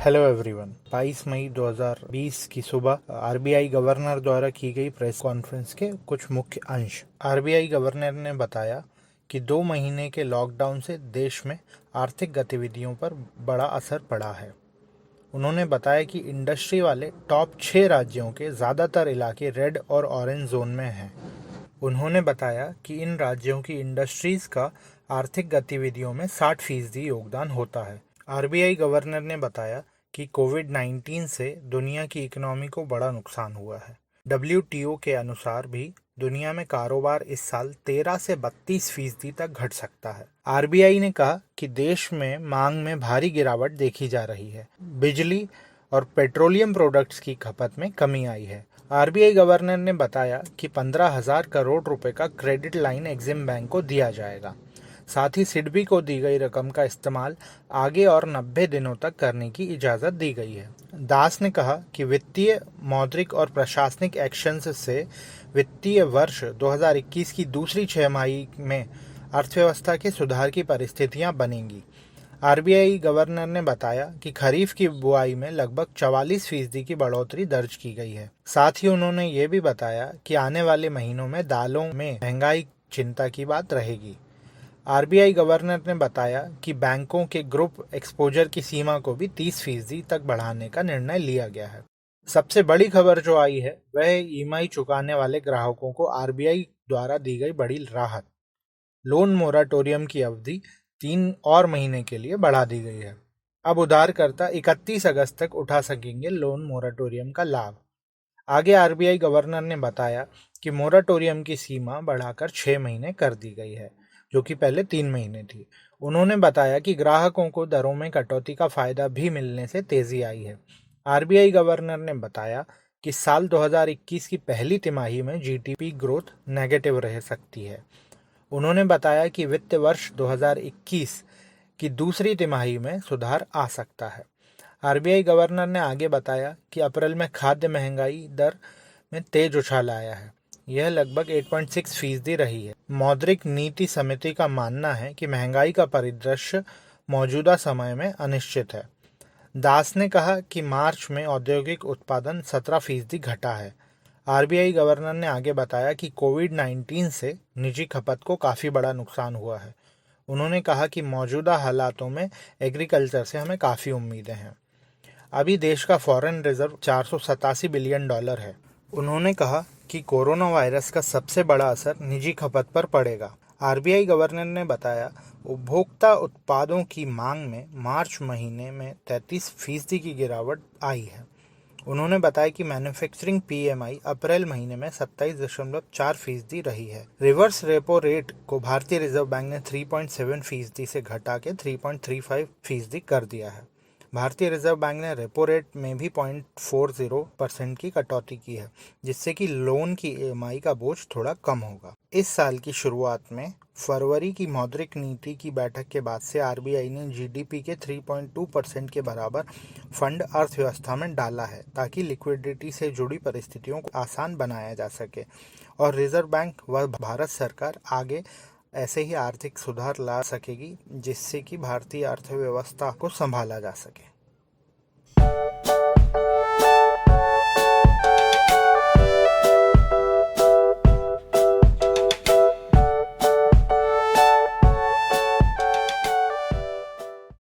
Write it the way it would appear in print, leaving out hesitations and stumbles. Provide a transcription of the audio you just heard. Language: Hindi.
Hello everyone. 22 मई 2020 की सुबह आरबीआई गवर्नर द्वारा की गई प्रेस कॉन्फ्रेंस के कुछ मुख्य अंश। आरबीआई गवर्नर ने बताया कि 2 महीने के लॉकडाउन से देश में आर्थिक गतिविधियों पर बड़ा असर पड़ा है। उन्होंने बताया कि इंडस्ट्री वाले टॉप 6 राज्यों के ज़्यादातर इलाके रेड और ऑरेंज जोन में हैं। उन्होंने बताया कि इन राज्यों की इंडस्ट्रीज का आर्थिक गतिविधियों में 60% योगदान होता है। आरबीआई गवर्नर ने बताया कि कोविड-19 से दुनिया की इकोनॉमी को बड़ा नुकसान हुआ है। डब्ल्यूटीओ के अनुसार भी दुनिया में कारोबार इस साल 13 से 32% तक घट सकता है। आरबीआई ने कहा कि देश में मांग में भारी गिरावट देखी जा रही है। बिजली और पेट्रोलियम प्रोडक्ट्स की खपत में कमी आई है। आरबीआई गवर्नर ने बताया कि 15,000 करोड़ रुपए का क्रेडिट लाइन एक्सिम बैंक को दिया जाएगा। साथ ही सिडबी को दी गई रकम का इस्तेमाल आगे और 90 दिनों तक करने की इजाज़त दी गई है। दास ने कहा कि वित्तीय, मौद्रिक और प्रशासनिक एक्शंस से वित्तीय वर्ष 2021 की दूसरी छमाही में अर्थव्यवस्था के सुधार की परिस्थितियां बनेंगी। आरबीआई गवर्नर ने बताया कि खरीफ की बुआई में लगभग 44% की बढ़ोतरी दर्ज की गई है। साथ ही उन्होंने ये भी बताया कि आने वाले महीनों में दालों में महंगाई चिंता की बात रहेगी। आरबीआई गवर्नर ने बताया कि बैंकों के ग्रुप एक्सपोजर की सीमा को भी 30% तक बढ़ाने का निर्णय लिया गया है। सबसे बड़ी खबर जो आई है वह है ईएमआई चुकाने वाले ग्राहकों को आरबीआई द्वारा दी गई बड़ी राहत। लोन मोराटोरियम की अवधि 3 और महीने के लिए बढ़ा दी गई है। अब उधारकर्ता 31 अगस्त तक उठा सकेंगे लोन मोराटोरियम का लाभ। आगे आरबीआई गवर्नर ने बताया कि मोराटोरियम की सीमा बढ़ाकर 6 महीने कर दी गई है, जो कि पहले 3 महीने थी। उन्होंने बताया कि ग्राहकों को दरों में कटौती का फायदा भी मिलने से तेजी आई है। आरबीआई गवर्नर ने बताया कि साल 2021 की पहली तिमाही में जीडीपी ग्रोथ नेगेटिव रह सकती है। उन्होंने बताया कि वित्त वर्ष 2021 की दूसरी तिमाही में सुधार आ सकता है। आरबीआई गवर्नर ने आगे बताया कि अप्रैल में खाद्य महंगाई दर में तेज उछाल आया है। यह लगभग 8.6% रही है। मौद्रिक नीति समिति का मानना है कि महंगाई का परिदृश्य मौजूदा समय में अनिश्चित है। दास ने कहा कि मार्च में औद्योगिक उत्पादन 17% घटा है। आरबीआई गवर्नर ने आगे बताया कि कोविड-19 से निजी खपत को काफ़ी बड़ा नुकसान हुआ है। उन्होंने कहा कि मौजूदा हालातों में एग्रीकल्चर से हमें काफ़ी उम्मीदें हैं। अभी देश का फॉरेन रिजर्व $487 बिलियन है। उन्होंने कहा कि कोरोना वायरस का सबसे बड़ा असर निजी खपत पर पड़ेगा। आरबीआई गवर्नर ने बताया उपभोक्ता उत्पादों की मांग में मार्च महीने में 33% की गिरावट आई है। उन्होंने बताया कि मैन्युफैक्चरिंग पीएमआई अप्रैल महीने में 27.4% रही है। रिवर्स रेपो रेट को भारतीय रिजर्व बैंक ने 3.7% से घटा के 3.35% कर दिया है। भारतीय रिजर्व बैंक ने रेपो रेट में भी 0.40% की कटौती की है, जिससे कि लोन की ईएमआई का बोझ थोड़ा कम होगा। इस साल की शुरुआत में फरवरी की मौद्रिक नीति की बैठक के बाद से आरबीआई ने जीडीपी के 3.2% के बराबर फंड अर्थव्यवस्था में डाला है, ताकि लिक्विडिटी से जुड़ी परिस्थितियों को आसान बनाया जा सके और रिजर्व बैंक व भारत सरकार आगे ऐसे ही आर्थिक सुधार ला सकेगी, जिससे कि भारतीय अर्थव्यवस्था को संभाला जा सके।